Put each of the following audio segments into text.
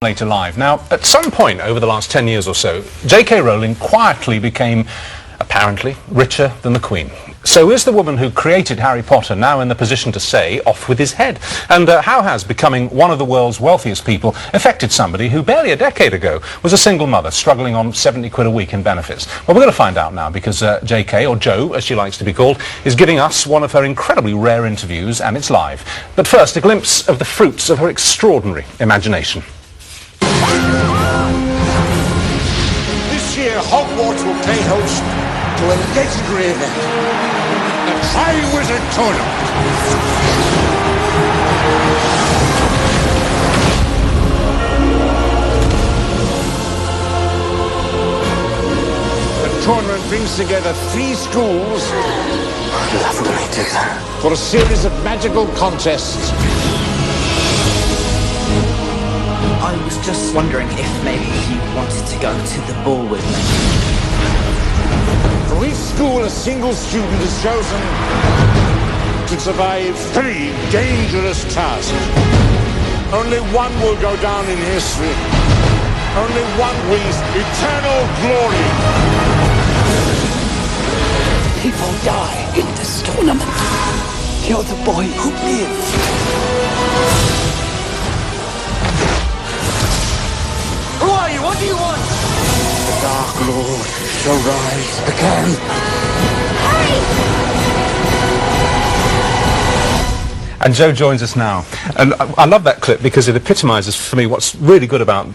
Later Live. Now, at some point over the last 10 years or so, J.K. Rowling quietly became, apparently, richer than the Queen. So is the woman who created Harry Potter now in the position to say, off with his head? And how has becoming one of the world's wealthiest people affected somebody who barely a decade ago was a single mother struggling on 70 quid a week in benefits? Well, we're going to find out now because J.K., or Jo, as she likes to be called, is giving us one of her incredibly rare interviews, and it's live. But first, a glimpse of the fruits of her extraordinary imagination. This year, Hogwarts will play host to a legendary event, the Tri-Wizard Tournament. The tournament brings together 3 schools for a series of magical contests. I was just wondering if maybe you wanted to go to the ball with me. For each school, a single student is chosen to survive 3 dangerous tasks. Only one will go down in history. Only one wins eternal glory. People die in this tournament. You're the boy who lived. Who are you? What do you want? The Dark Lord shall rise again. And Jo joins us now. And I love that clip because it epitomises for me what's really good about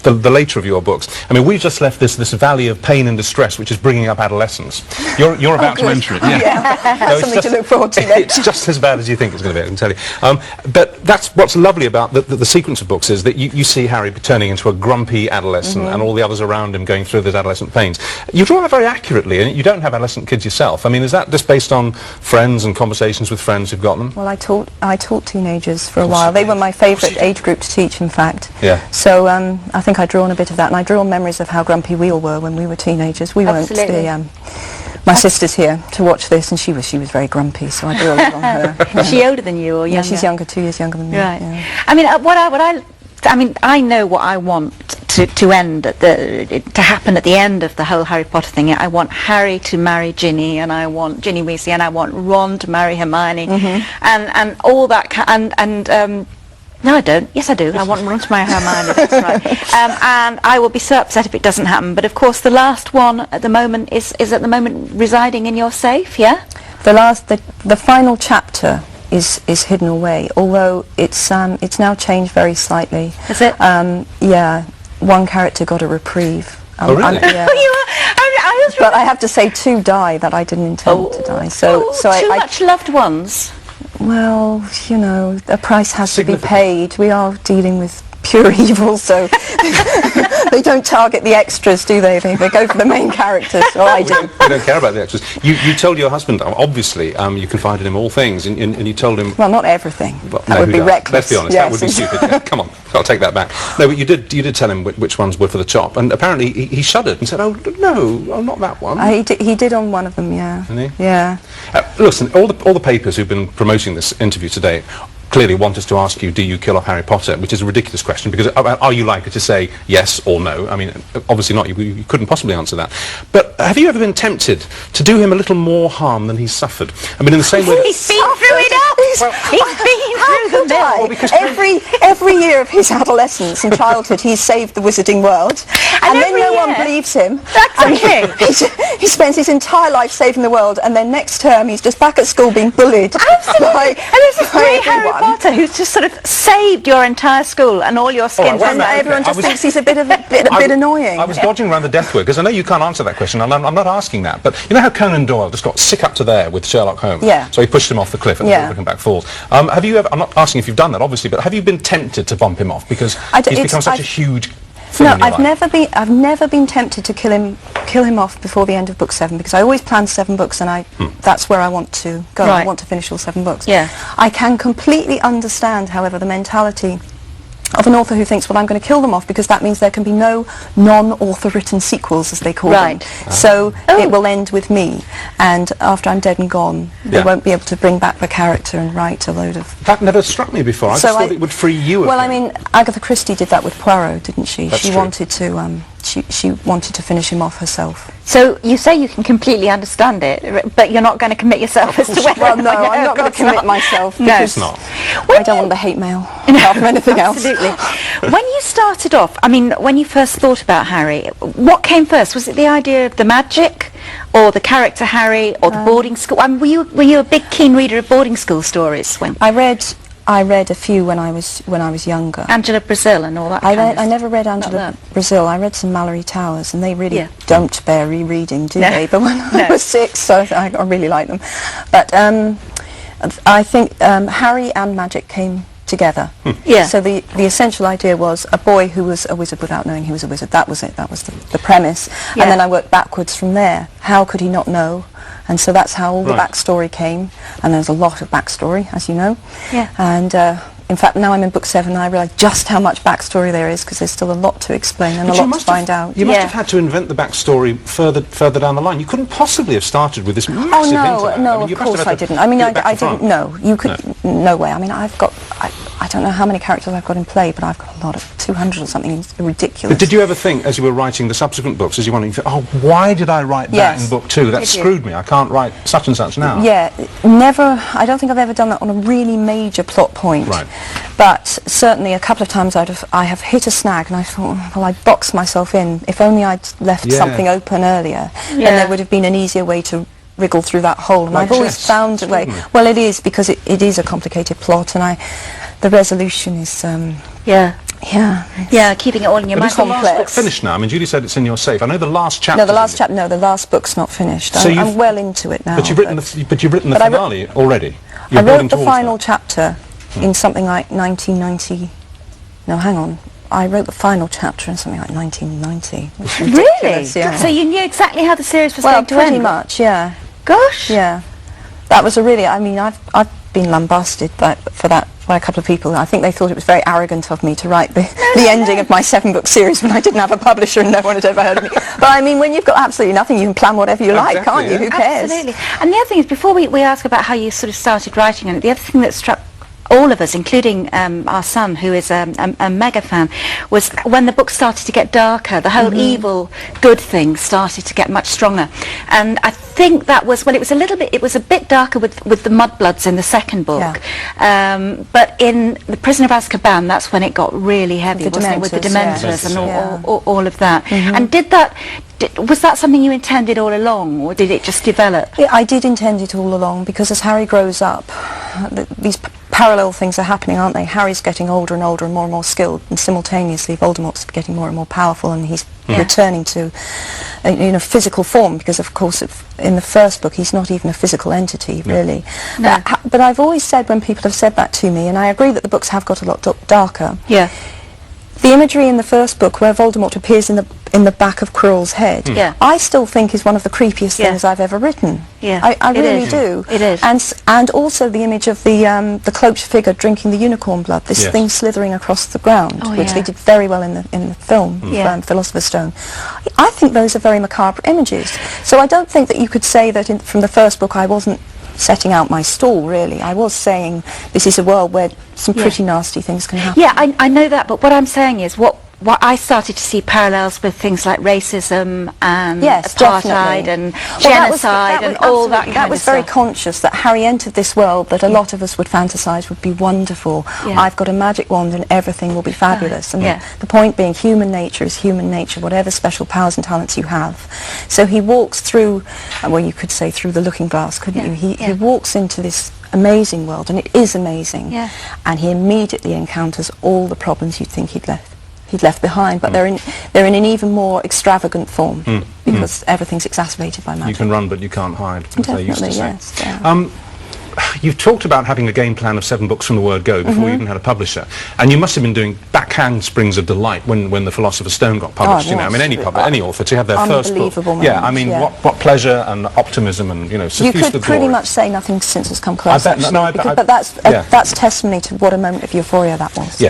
the later of your books. I mean, we've just left this valley of pain and distress, which is bringing up adolescence. You're about to enter it. That's something to look forward to then. It's just as bad as you think it's going to be, I can tell you. But that's what's lovely about the sequence of books is that you see Harry turning into a grumpy adolescent and all the others around him going through those adolescent pains. You draw that very accurately, and you don't have adolescent kids yourself. I mean, is that just based on friends and conversations with friends who've got them? Well, I taught teenagers for a while. They were my favourite age group to teach, in fact. Yeah. So I think I drew on a bit of that, and I drew on memories of how grumpy we all were when we were teenagers. We weren't my sister's here to watch this, and she was very grumpy, so I drew a lot on her. Is she older than you or younger? Yeah, she's younger, 2 years younger than me. Right. Yeah. I mean, I know what I want to end at to happen at the end of the whole Harry Potter thing. I want Harry to marry Ginny, and I want Ginny Weasley, and I want Ron to marry Hermione, and all that. No, I don't. Yes, I do. I want Ron to marry Hermione. That's right. And I will be so upset if it doesn't happen. But of course, the last one at the moment is at the moment residing in your safe. Yeah. The final chapter is hidden away, although it's now changed very slightly. Is it? Yeah. One character got a reprieve. Oh, really? Yeah. But I have to say 2 die that I didn't intend to die. So much loved ones. Well, you know, a price has to be paid. We are dealing with pure evil, so they don't target the extras, do they? They go for the main characters, or I do. They don't care about the extras. You told your husband, obviously, you confided in him all things, and you told him... Well, not everything. Well, that would be reckless. Let's be honest, yes, that would be stupid. Yeah, come on, I'll take that back. No, but you did tell him which ones were for the chop, and apparently he shuddered and said, "Oh no, not that one." He did on one of them, yeah. Didn't he? Yeah. Listen, all the papers who've been promoting this interview today clearly want us to ask you, do you kill off Harry Potter? Which is a ridiculous question, because are you likely to say yes or no? I mean, obviously not. You couldn't possibly answer that. But have you ever been tempted to do him a little more harm than he's suffered? I mean, in the same way... He's been through it all. He's been through the mill. Every year of his adolescence and childhood, he's saved the wizarding world. And then no one believes him. Exactly. He spends his entire life saving the world, and then next term he's just back at school being bullied. Absolutely. And there's this great Harry Potter who's just sort of saved your entire school and all your skin. And everyone just thinks he's a bit annoying. I was dodging around the death word, because I know you can't answer that question, and I'm not asking that. But you know how Conan Doyle just got sick up to there with Sherlock Holmes? Yeah. So he pushed him off the cliff, and looking back falls. Have you ever? I'm not asking if you've done that, obviously, but have you been tempted to bump him off because he's become such a huge... No, I've never been tempted to kill him off before the end of book 7, because I always plan 7 books, and that's where I want to go. Right. I want to finish all 7 books. Yeah. I can completely understand, however, the mentality of an author who thinks, well, I'm going to kill them off because that means there can be no non-author written sequels, as they call them. So it will end with me, and after I'm dead and gone, they won't be able to bring back the character and write a load of... That never struck me before. I just thought it would free you of Well, him. I mean, Agatha Christie did that with Poirot, didn't she? That's she true. wanted to she wanted to finish him off herself. So you say you can completely understand it, but you're not going to commit yourself as to whether... Well, no, I'm not going to commit myself because not. I don't want the hate mail apart from anything else. Absolutely. When you started off, I mean, when you first thought about Harry, what came first? Was it the idea of the magic, or the character Harry, or the boarding school? I mean, were you a big keen reader of boarding school stories? When I read a few when I was younger. Angela Brazil and all that kind of I never read Angela that. Brazil. I read some Mallory Towers, and they really Yeah. don't bear rereading, do No. they? But when No. I was 6, so I really like them. But I think Harry and magic came together. Yeah. So the essential idea was a boy who was a wizard without knowing he was a wizard. That was it. That was the premise. Yeah. And then I worked backwards from there. How could he not know? And so that's how all the backstory came. And there's a lot of backstory, as you know. Yeah. And in fact, now I'm in book 7, and I realise just how much backstory there is, because there's still a lot to explain and But a lot to find out. You must have had to invent the backstory further down the line. You couldn't possibly have started with this massive Oh hinterland. no, I mean, of you must course have I had to didn't. I mean, do it back I to front. didn't know. You could, no way. I mean, I don't know how many characters I've got in play, but I've got a lot of 200 or something. It's ridiculous. But did you ever think, as you were writing the subsequent books, as you wanted, oh, why did I write that Yes. in book 2? That screwed me. I can't write such and such now. Yeah, never. I don't think I've ever done that on a really major plot point. Right. But certainly a couple of times I have hit a snag, and I thought, well, I boxed myself in. If only I'd left something open earlier, then there would have been an easier way to wriggle through that hole. And Like I've always chess, found a way. Well, it is, because it is a complicated plot, and the resolution is. Yeah, keeping it all in your But mind. is the last book complex. finished now? I mean, Judy said it's in your safe. I know the last chapter. No, the last book's not finished. So I'm well into it now. But you've written the but I finale already. I You're building wrote the towards final that. chapter in something like 1990. No, hang on. I wrote the final chapter in something like 1990. It's Really? ridiculous, yeah. So you knew exactly how the series was Well, going to pretty end? much, yeah. Gosh. Yeah. That was a really, I mean, I've been lambasted for that by a couple of people. I think they thought it was very arrogant of me to write the ending of my 7-book series when I didn't have a publisher and no one had ever heard of me. But I mean, when you've got absolutely nothing, you can plan whatever you like, Exactly, can't you? Who cares? Absolutely. And the other thing is, before we ask about how you sort of started writing on it, the other thing that struck all of us, including our son, who is a mega fan, was when the book started to get darker, the whole evil, good thing started to get much stronger. And I think that was, well, it was a bit darker with the Mudbloods in the second book. But in The Prisoner of Azkaban, that's when it got really heavy, With the wasn't it? With the Dementors, Dementors and yeah. all of that. And was that something you intended all along, or did it just develop? Yeah, I did intend it all along, because as Harry grows up, these parallel things are happening, aren't they? Harry's getting older and older and more skilled, and simultaneously Voldemort's getting more and more powerful, and he's returning to physical form, because of course in the first book he's not even a physical entity, really. No. But I've always said, when people have said that to me, and I agree that the books have got a lot darker, Yeah. the imagery in the first book where Voldemort appears in the back of Quirrell's head, Yeah. I still think is one of the creepiest things I've ever written. Yeah. I It really is. do. It is. And also the image of the cloaked figure drinking the unicorn blood, this Yes. thing slithering across the ground, Oh, which yeah. they did very well in the film, Philosopher's Stone. I think those are very macabre images. So I don't think that you could say that from the first book I wasn't setting out my stall, really. I was saying this is a world where some pretty nasty things can happen. Yeah, I know that, but what I'm saying is what I started to see parallels with things like racism and Yes, apartheid definitely. and Well, genocide and all that absolutely, kind that was of very stuff. conscious that Harry entered this world that a lot of us would fantasise would be wonderful. Yeah. I've got a magic wand and everything will be fabulous. And Yeah. the point being, human nature is human nature, whatever special powers and talents you have. So he walks through, well, you could say through the looking glass, couldn't you? He walks into this amazing world, and it is amazing. Yeah. And he immediately encounters all the problems you'd think he'd left behind, but they're in an even more extravagant form, because everything's exacerbated by magic. You can run, but you can't hide, as they used to Definitely, say. yes. Yeah. You've talked about having a game plan of 7 books from the word go before you even had a publisher, and you must have been doing backhand springs of delight when the Philosopher's Stone got published. it I mean, was. any author to have their first book. Unbelievable Yeah, I moments, mean, yeah. what pleasure and optimism and You suffuse the could pretty glory. much say nothing since has come close. bet- no, actually, I bet- but that's testimony to what a moment of euphoria that was. Yeah.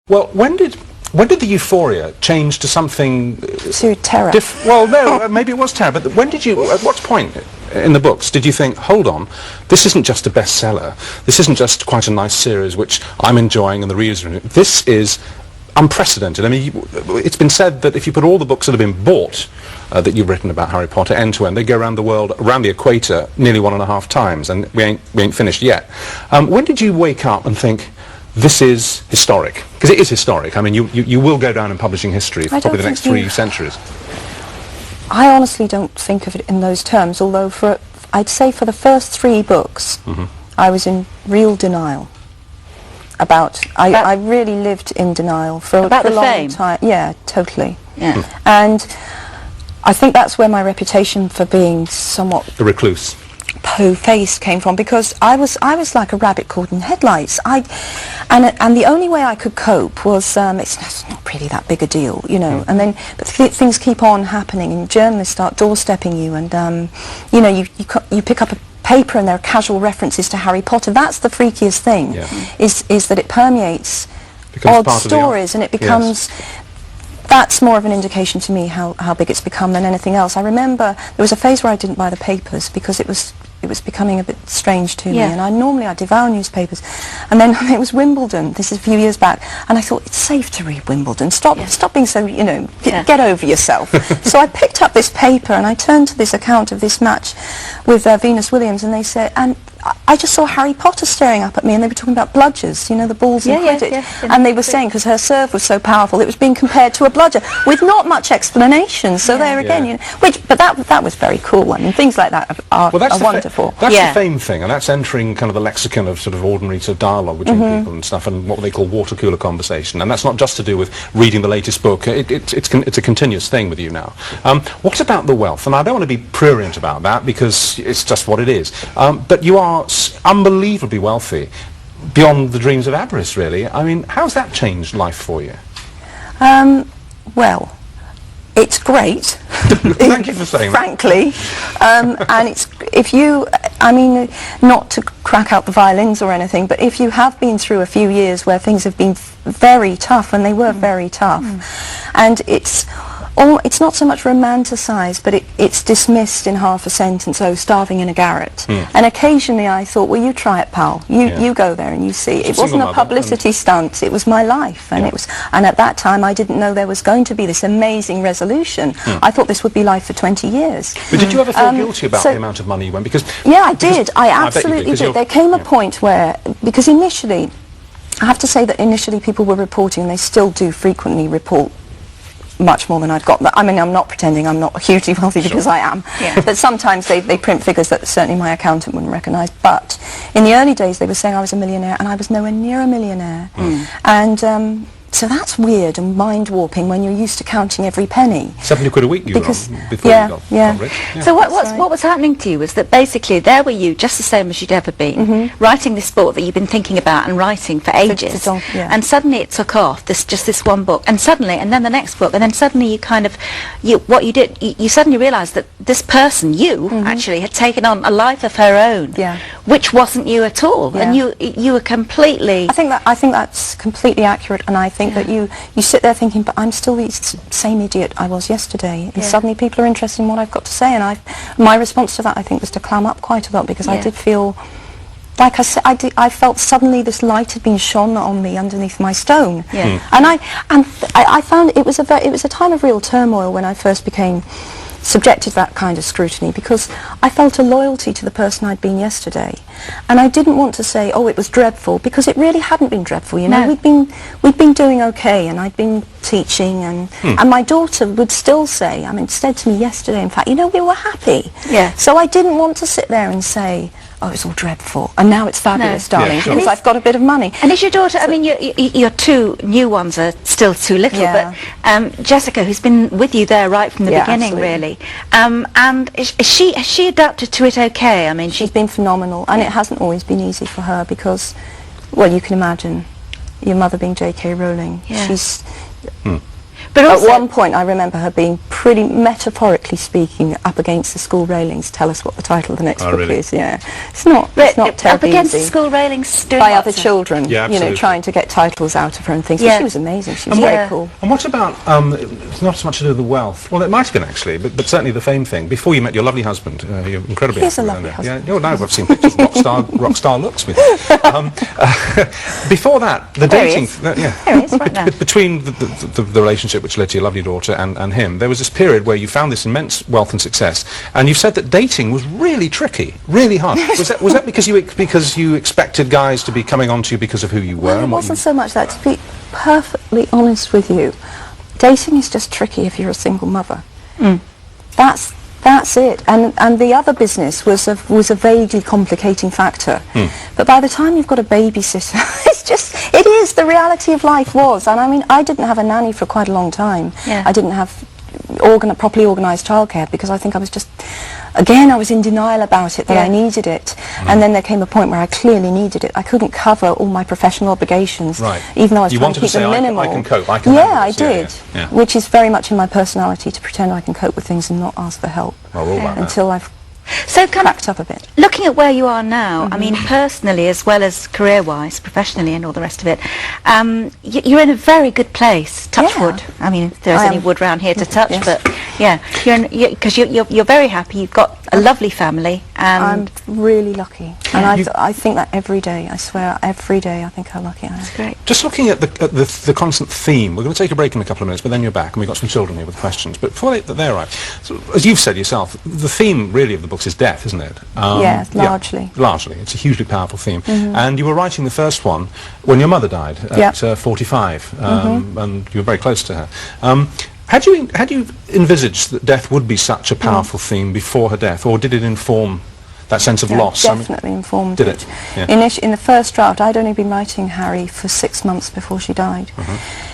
Well, when did the euphoria change to something To terror. well, no, maybe it was terror, but when did you, at what point in the books did you think, hold on, this isn't just a bestseller, this isn't just quite a nice series which I'm enjoying and the readers are enjoying, this is unprecedented. I mean, it's been said that if you put all the books that have been bought that you've written about Harry Potter end to end, they go around the world, around the equator, nearly 1.5 times, and we ain't finished yet. When did you wake up and think, this is historic? Because it is historic. I mean, you will go down in publishing history for probably the next 3 centuries. I honestly don't think of it in those terms, although I'd say for the first 3 books, I was in real denial. I really lived in denial for a long time. Yeah, totally. Yeah. And I think that's where my reputation for being somewhat The recluse. po-faced came from, because I was like a rabbit caught in headlights. And the only way I could cope was it's not really that big a deal, you know. And then but things keep on happening, and journalists start doorstepping you, and you know, you pick up a paper and there are casual references to Harry Potter. That's the freakiest thing, is that it permeates odd stories, and it becomes. That's more of an indication to me how big it's become than anything else. I remember there was a phase where I didn't buy the papers because it was becoming a bit strange to me, and I devour newspapers, and then it was Wimbledon. This is a few years back, and I thought, it's safe to read Wimbledon. Stop being so, you know, get over yourself. So I picked up this paper and I turned to this account of this match with Venus Williams, and they said, and I just saw Harry Potter staring up at me, and they were talking about bludgers, you know, the balls in Quidditch, and they were saying, because her serve was so powerful, it was being compared to a bludger with not much explanation. So there again, you know, but that was very cool. I mean, things like that are wonderful. That's the fame thing, and that's entering kind of the lexicon of sort of ordinary sort of dialogue between people and stuff, and what they call water cooler conversation. And that's not just to do with reading the latest book. It's a continuous thing with you now. What about the wealth? And I don't want to be prurient about that because it's just what it is. But you are unbelievably wealthy, beyond the dreams of avarice, really. I mean, how's that changed life for you? Well, it's great. Thank you for saying frankly. And it's, if you, I mean, not to crack out the violins or anything, but if you have been through a few years where things have been very tough, and they were very tough, and it's not so much romanticised, but it's dismissed in half a sentence, oh, starving in a garret. And occasionally I thought, well, you try it, pal. You go there and you see. It wasn't a publicity stunt, it was my life. And and at that time I didn't know there was going to be this amazing resolution. I thought this would be life for 20 years. But did you ever feel guilty about the amount of money you went? Because I did. I absolutely did. There came a point where, because initially, I have to say that initially people were reporting, and they still do frequently report, much more than I'd got. I mean, I'm not pretending I'm not hugely wealthy, because I am. But sometimes they print figures that certainly my accountant wouldn't recognise. But in the early days they were saying I was a millionaire, and I was nowhere near a millionaire. And so that's weird and mind-warping when you're used to counting every penny. 70 quid a week you were on before you got rich. So what was happening to you was that basically there were you, just the same as you'd ever been, writing this book that you've been thinking about and writing for ages, and suddenly it took off, just this one book, and then the next book, and then suddenly you kind of, you suddenly realised that this person, actually had taken on a life of her own, which wasn't you at all, and you were completely... I think that's completely accurate, and I think that you sit there thinking, but I'm still the same idiot I was yesterday, and suddenly people are interested in what I've got to say, and my response to that, I think, was to clam up quite a lot, because I did feel, like I said, I felt suddenly this light had been shone on me underneath my stone, and I found it was a time of real turmoil when I first became subjected to that kind of scrutiny, because I felt a loyalty to the person I'd been yesterday, and I didn't want to say, oh, it was dreadful, because it really hadn't been dreadful, you know. We'd been doing okay, and I'd been teaching, and my daughter would still say, I mean, said to me yesterday, in fact, you know, we were happy. So I didn't want to sit there and say, oh, it's all dreadful, and now it's fabulous, darling, because I've got a bit of money. And is your daughter, I mean, your two new ones are still too little, but Jessica, who's been with you there right from the beginning, really, and has she adapted to it okay? I mean, she's been phenomenal, and it hasn't always been easy for her, because, well, you can imagine your mother being J.K. Rowling. She's... But also, at one point, I remember her being pretty, metaphorically speaking, up against the school railings, tell us what the title of the next book really? is. Yeah, it's not Up terribly against the easy. school railings, doing By lots other of- children, Yeah, you know, absolutely. trying to get titles out of her and things. Yeah. But she was amazing. She was Yeah. very cool. And what about, it's not so much to do with the wealth. Well, it might have been actually, but certainly the fame thing. Before you met your lovely husband, you're incredibly He is a happy with lovely him. husband. Yeah, no, I've seen pictures of rock star looks with him. Before that, the There he dating, is. yeah. There he is, right now. Between the relationship which led to your lovely daughter and him, there was this period where you found this immense wealth and success, and you've said that dating was really tricky, really hard. Was that because you expected guys to be coming on to you because of who you were? Well, it and what wasn't so much that. To be perfectly honest with you, dating is just tricky if you're a single mother. That's it. And the other business was a vaguely complicating factor. But by the time you've got a babysitter, it is the reality of life was. And I mean, I didn't have a nanny for quite a long time. Yeah. I didn't have properly organised childcare because I think I was just, again, I was in denial about it, that I needed it. And then there came a point where I clearly needed it. I couldn't cover all my professional obligations, Right. even though I was You trying wanted to to keep them say, minimal. I can cope, I can yeah, handle I this. Yeah, did, yeah. which is very much in my personality, to pretend I can cope with things and not ask for help Oh, all right, until I've So kind cracked up a bit. looking at where you are now, I mean, personally as well as career-wise, professionally and all the rest of it, you're in a very good place, touch Yeah. wood. I mean, if there's I any am. wood round here to touch, Yes. but yeah, because you're very happy, you've got a lovely family, I'm and really lucky, and You- I think that every day. I swear, every day I think how lucky I am. great. Just looking at the constant theme, we're going to take a break in a couple of minutes, but then you're back, and we've got some children here with questions. But before they arrive, so, as you've said yourself, the theme really of the books is death, isn't it? Yeah, largely. Largely. It's a hugely powerful theme. And you were writing the first one when your mother died at 45, and you were very close to her. Had you envisaged that death would be such a powerful theme before her death, or did it inform that sense of Yeah, loss? I mean, definitely informed did it. it? Yeah. In the first draft, I'd only been writing Harry for 6 months before she died.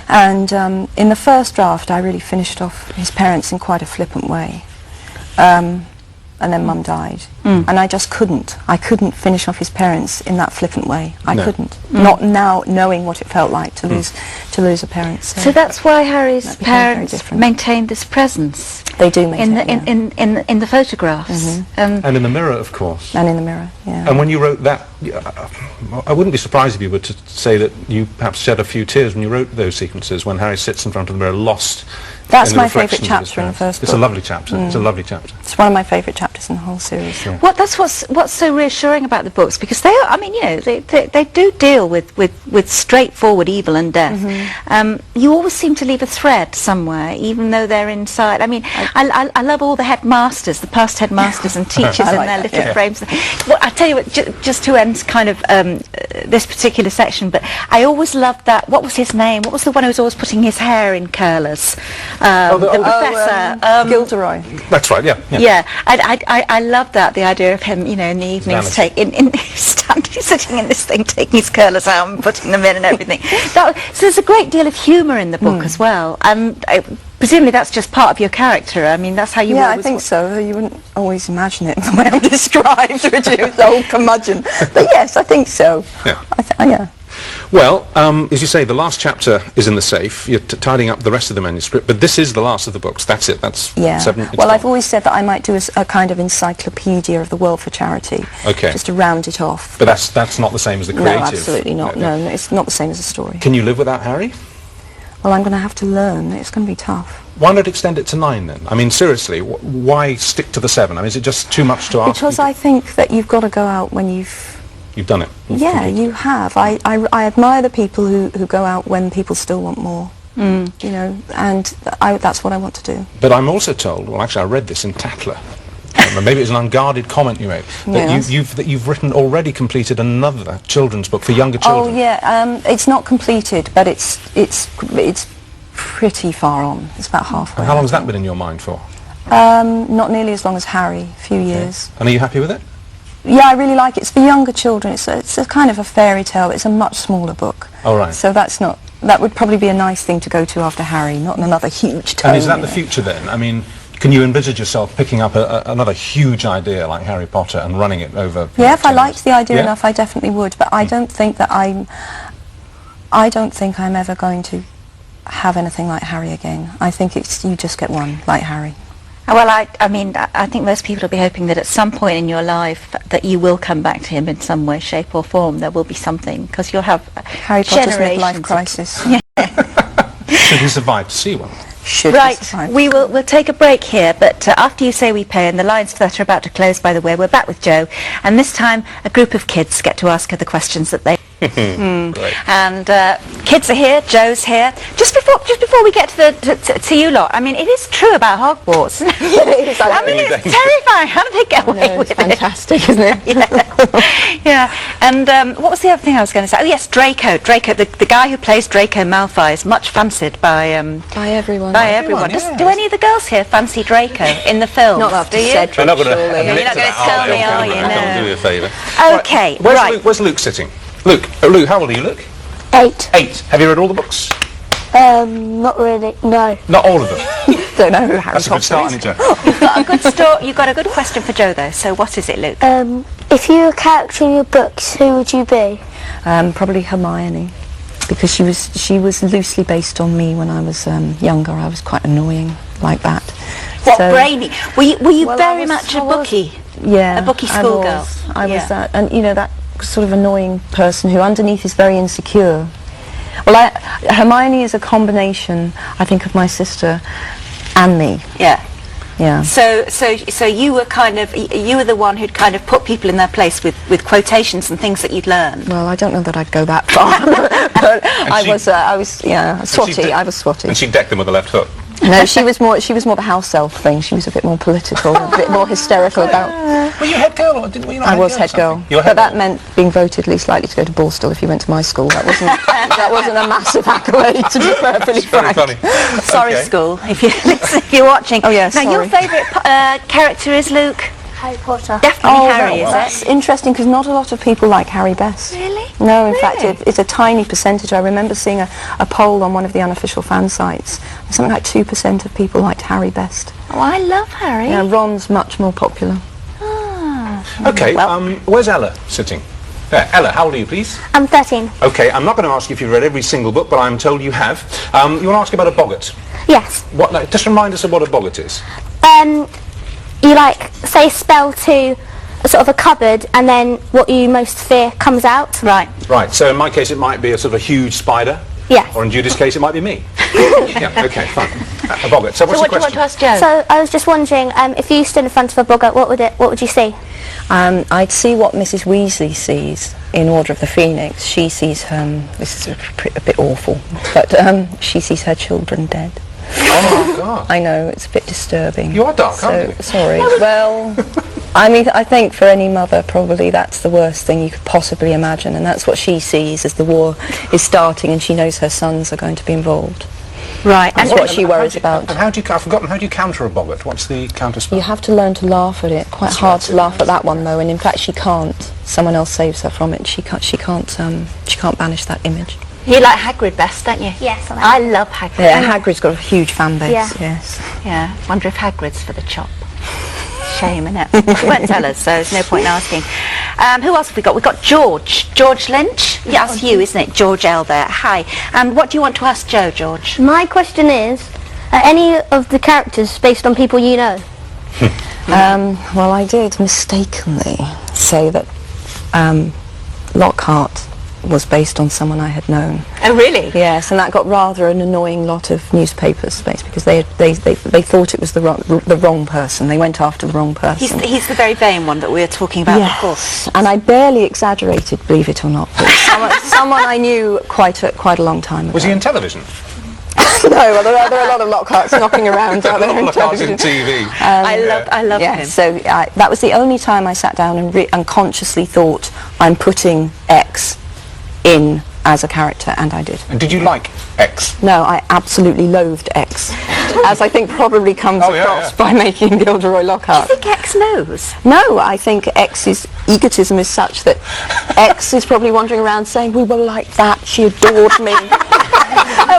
And in the first draft, I really finished off his parents in quite a flippant way. And then Mum died. And I just couldn't. I couldn't finish off his parents in that flippant way. I No. couldn't. Not now knowing what it felt like to lose a parent. So that's why Harry's That became very parents different. maintained this presence They do maintain in the photographs. and in the mirror, of course. and in the mirror, yeah. And when you wrote that, I wouldn't be surprised if you were to say that you perhaps shed a few tears when you wrote those sequences, when Harry sits in front of the mirror, lost. That's in the my favourite reflections of his chapter in the parents. first It's book. a lovely chapter. It's a lovely chapter. It's one of my favourite chapters in the whole series. That's what's so reassuring about the books, because they are, I mean, you know, they do deal with straightforward evil and death. You always seem to leave a thread somewhere, even though they're inside. I mean, I love all the headmasters, the past headmasters and teachers I in like their that, little yeah. frames. Well, I tell you what, just to end kind of this particular section, but I always loved that. What was his name? What was the one who was always putting his hair in curlers? The professor. Gilderoy. That's right, yeah. Yeah, I love that, the idea of him, you know, in the evenings sitting in this thing, taking his curlers out and putting them in and everything. So there's a great deal of humour in the book as well, and presumably that's just part of your character. I mean, that's how you Yeah, I always think so. You wouldn't always imagine it the way I'm described, which is the old curmudgeon. But yes, I think so. Yeah. Yeah. Well, as you say, the last chapter is in the safe. You're tidying up the rest of the manuscript, but this is the last of the books. That's it. That's Yeah. 7. it's Well, I've gone. always said that I might do a kind of encyclopedia of the world for charity. Okay. Just to round it off. But that's not the same as the No, creative. absolutely not. No, it's not the same as a story. Can you live without Harry? Well, I'm going to have to learn. It's going to be tough. Why not extend it to 9 then? I mean, seriously, why stick to the 7? I mean, is it just too much to ask? Because I think that you've got to go out when you've... You've done it. Yeah, you have. I admire the people who go out when people still want more. You know, and that's what I want to do. But I'm also told, well, actually, I read this in Tatler. Maybe it was an unguarded comment you made, that Yes. you've written, already completed another children's book for younger children. Oh yeah, it's not completed, but it's pretty far on. It's about halfway. And how long has that been in your mind for? Not nearly as long as Harry. A few years. And are you happy with it? Yeah, I really like it. It's for younger children. It's a kind of a fairy tale. It's a much smaller book. Oh, right. So that would probably be a nice thing to go to after Harry, not another huge tome. And is that you the know. future then? I mean, can you envisage yourself picking up another huge idea like Harry Potter and running it over? Yeah, if I 10 liked the idea Yeah? enough, I definitely would. But I don't think that I don't think I'm ever going to have anything like Harry again. I think you just get one like Harry. Well, I mean, I think most people will be hoping that at some point in your life that you will come back to him in some way, shape or form. There will be something, because you'll have Harry Potter's generations midlife of- crisis. Should he survive to see one? Should Right, be survived. we'll take a break here, but after You Say We Pay, and the lines for that are about to close, by the way, we're back with Jo, and this time a group of kids get to ask her the questions that they... Great. And kids are here, Jo's here. Just before we get to you lot, I mean, it is true about Hogwarts. I mean, it's terrifying. How do they get away with it's fantastic, isn't it? it? Yeah. And what was the other thing I was going to say? Oh yes, Draco. The guy who plays Draco Malfoy is much fancied by everyone. By everyone. Yes. Do any of the girls here fancy Draco in the film? Not after do you? Cedric, I'm not going surely. to You're not gonna tell me, are you? Don't do me a favour. Okay, Where's right. Luke? Where's Luke sitting? Luke, how old are you, Luke? 8. 8. Have you read all the books? Not really, no. Not all of them. Don't know who Harry That's a good Potter start, is. isn't it? You've got a good question for Jo though. So what is it, Luke? If you were a character in your books, who would you be? Probably Hermione, because she was loosely based on me when I was younger. I was quite annoying like that. What, So- brainy? Were you Well, very I much a was- bookie? Yeah, A bookie I schoolgirl. was. I was Yeah. that, and you know, that sort of annoying person who underneath is very insecure. Well, Hermione is a combination, I think, of my sister and me. Yeah. Yeah. So you were the one who'd kind of put people in their place with quotations and things that you'd learned. Well, I don't know that I'd go that far, but I was swotty. I was swotty. And she decked them with the left hook. No, she was more the house elf thing. She was a bit more political, a bit more hysterical about. Were you head girl or didn't were you not I was head girl, You were but head that girl? meant being voted least likely to go to Borstal if you went to my school. That wasn't a massive accolade, to be perfectly It's very frank. funny. Sorry, Okay. school, if you're watching. Oh, yeah, Now, your sorry. favourite character is Luke? Harry Potter. Definitely Harry, That's is it? interesting because not a lot of people like Harry best. Really? No, in fact, Really? it's a tiny percentage. I remember seeing a poll on one of the unofficial fan sites. Something like 2% of people liked Harry best. Oh, I love Harry. Yeah, Ron's much more popular. Okay, Well- where's Ella sitting? There, Ella, how old are you, please? I'm 13. Okay, I'm not going to ask you if you've read every single book, but I'm told you have. You want to ask about a boggart? Yes. What? No, just remind us of what a boggart is. You say spell to a sort of a cupboard, and then what you most fear comes out. Right. Right, so in my case it might be a sort of a huge spider. Yes. Or in Judy's case it might be me. Yeah, okay, fine. A boggart. So what's So what the do you want question? to ask Jo? So I was just wondering, if you stood in front of a boggart, what would you see? I'd see what Mrs. Weasley sees in Order of the Phoenix. She sees this is a bit awful, but she sees her children dead. Oh my God. I know, it's a bit disturbing. You are dark, aren't you? Sorry. Well, I mean, I think for any mother, probably that's the worst thing you could possibly imagine, and that's what she sees as the war is starting and she knows her sons are going to be involved. Right. That's what she worries about. And I've forgotten, how do you counter a boggart? What's the counter spell? You have to learn to laugh at it. Quite hard to laugh at that one, though, and in fact she can't. Someone else saves her from it. She can't banish that image. You like Hagrid best, don't you? Yes, I like I love Hagrid. Yeah, Hagrid's got a huge fan base. Yeah. Yes. Yeah. Wonder if Hagrid's for the chop. Shame, innit? You won't tell us, so there's no point in asking. Who else have we got? We've got George Lynch. Yeah, that's you, isn't it? George L there. Hi. And what do you want to ask Jo, George? My question is, are any of the characters based on people you know? Well, I did mistakenly say that Lockhart was based on someone I had known. Oh, really? Yes, and that got rather an annoying lot of newspaper space because they thought it was the wrong person. They went after the wrong person. He's the very vain one that we were talking about before. Yes, and I barely exaggerated, believe it or not. But someone I knew quite a long time ago. Was he in television? No, well, there are a lot of Lockharts knocking around out there in Lockhart's in television. TV. I love Yeah, him. so that was the only time I sat down and consciously thought, I'm putting X in as a character, and I did. And did you like X? No, I absolutely loathed X, as I think probably comes across by making Gilderoy Lockhart. Do you think X knows? No, I think X's egotism is such that X is probably wandering around saying, we were like that, she adored me.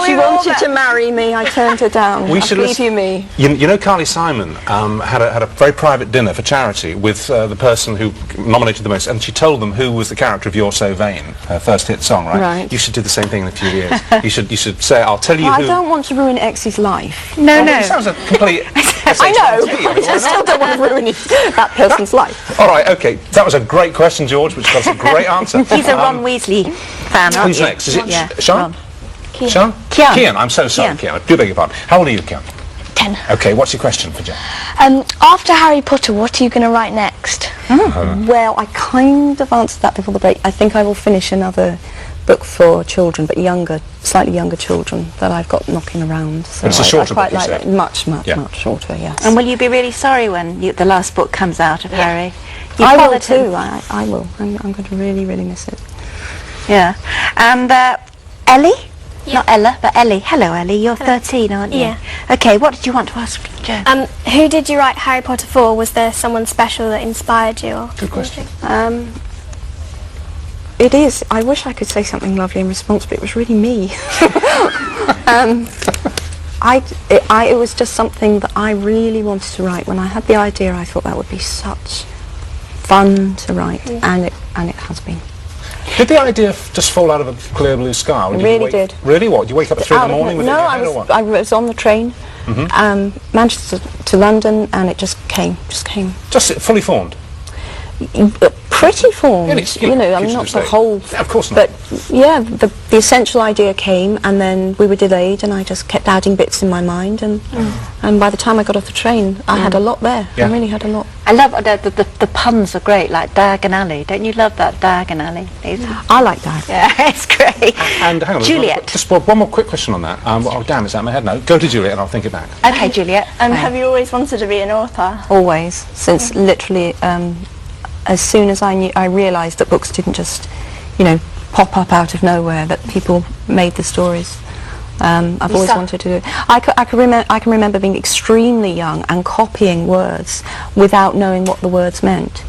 She wanted to marry me. I turned her down. Believe you me. You know, Carly Simon had a very private dinner for charity with the person who nominated the most, and she told them who was the character of You're So Vain, her first hit song, right? Right. You should do the same thing in a few years. you should say, I'll tell you Well, who... I don't want to ruin X's life. No, It sounds a complete... I know, but I still don't want to ruin that person's life. All right, okay. That was a great question, George, which got a great answer. He's a Ron Weasley fan, aren't Who's you? next? Is it Yeah, Sean? Ron. Sean? Kian. Kian, I'm so sorry, Kian. I do beg your pardon. How old are you, Kian? 10. Okay, what's your question for Jen? After Harry Potter, what are you going to write next? Well, I kind of answered that before the break. I think I will finish another book for children, but younger, slightly younger children that I've got knocking around. So It's a shorter I quite book, you like say? that. Much Yeah. shorter, yes. And will you be really sorry when the last book comes out of Harry? You I will followed him. too. I will. I'm going to really, really miss it. Yeah. And Ellie? Not Ella, but Ellie. Hello, Ellie. You're 13, aren't you? Yeah. Okay, what did you want to ask Jo? Who did you write Harry Potter for? Was there someone special that inspired you? Or Good question. It is. I wish I could say something lovely in response, but it was really me. It was just something that I really wanted to write. When I had the idea, I thought that would be such fun to write, and it has been. Did the idea just fall out of a clear blue sky? Or It you really wake- did. Really? What? Did you wake up at 3 in the morning with it in No, your I head or what? was on the train, Manchester to London, and it just came. Just fully formed? Pretty formed, Yeah, it's, you know, I keeps mean, you not to the stay. whole... Yeah, of course not. But, yeah, the essential idea came, and then we were delayed, and I just kept adding bits in my mind, and by the time I got off the train, I had a lot there. Yeah. I really had a lot. I love the puns are great, like Diagon Alley. Don't you love that Diagon Alley? I like that. Yeah, it's great. And hang on, Juliet. just one more quick question on that. Oh, damn, it's out of my head now. Go to Juliet and I'll think it back. Okay, Juliet. And have you always wanted to be an author? Always, since literally as soon as I realised that books didn't just, you know, pop up out of nowhere, that people made the stories. I've always wanted to do it. I can remember being extremely young and copying words without knowing what the words meant.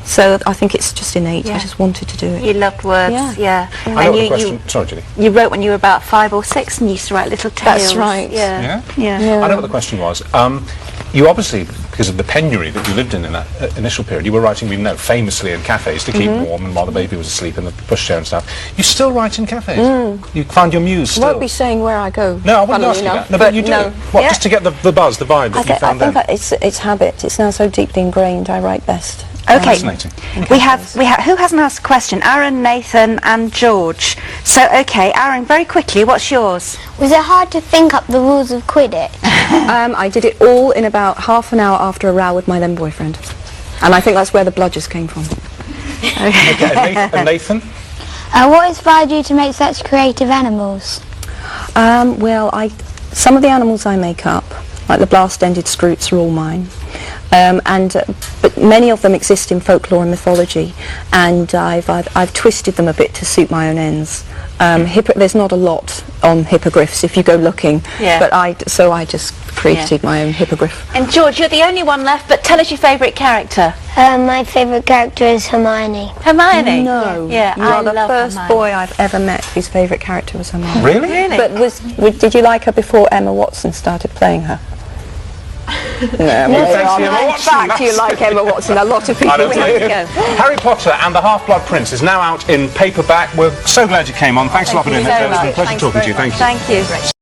So I think it's just innate. I just wanted to do it. You loved words, yeah. I know And what the question... Sorry, Judy. you wrote when you were about 5 or 6 and you used to write little tales. That's right. Yeah. Yeah? I know what the question was. You obviously, because of the penury that you lived in that initial period, you were writing, we know, famously in cafes to keep warm and while the baby was asleep in the pushchair and stuff. You still write in cafes? You found your muse I still? won't be saying where I go. No, I wouldn't funnily ask you enough, that. No, but you do. no. What, Yeah. just to get the buzz, the vibe that you I found think then? it's habit. It's now so deeply ingrained. I write best. Okay. Fascinating. We have who hasn't asked a question? Aaron, Nathan and George. So okay, Aaron, very quickly, what's yours? Was it hard to think up the rules of Quidditch? I did it all in about half an hour after a row with my then boyfriend. And I think that's where the bludgers came from. Okay, and Nathan? What inspired you to make such creative animals? Well, some of the animals I make up, like the blast-ended scroots, are all mine. But many of them exist in folklore and mythology, and I've twisted them a bit to suit my own ends. There's not a lot on hippogriffs if you go looking, but I just created my own hippogriff. And George, you're the only one left, but tell us your favourite character. My favourite character is Hermione. Hermione? No, Yeah, you I are the love first Hermione. boy I've ever met whose favourite character was Hermione. Really? Really? But did you like her before Emma Watson started playing her? No, fancy Emma Watson, in fact, you like Emma Watson. A lot of people I don't blame you. do. Harry Potter and the Half-Blood Prince is now out in paperback. We're so glad you came on. Thanks a lot for doing you that. so It's been a much. pleasure talking to you. Thank you. Thank you.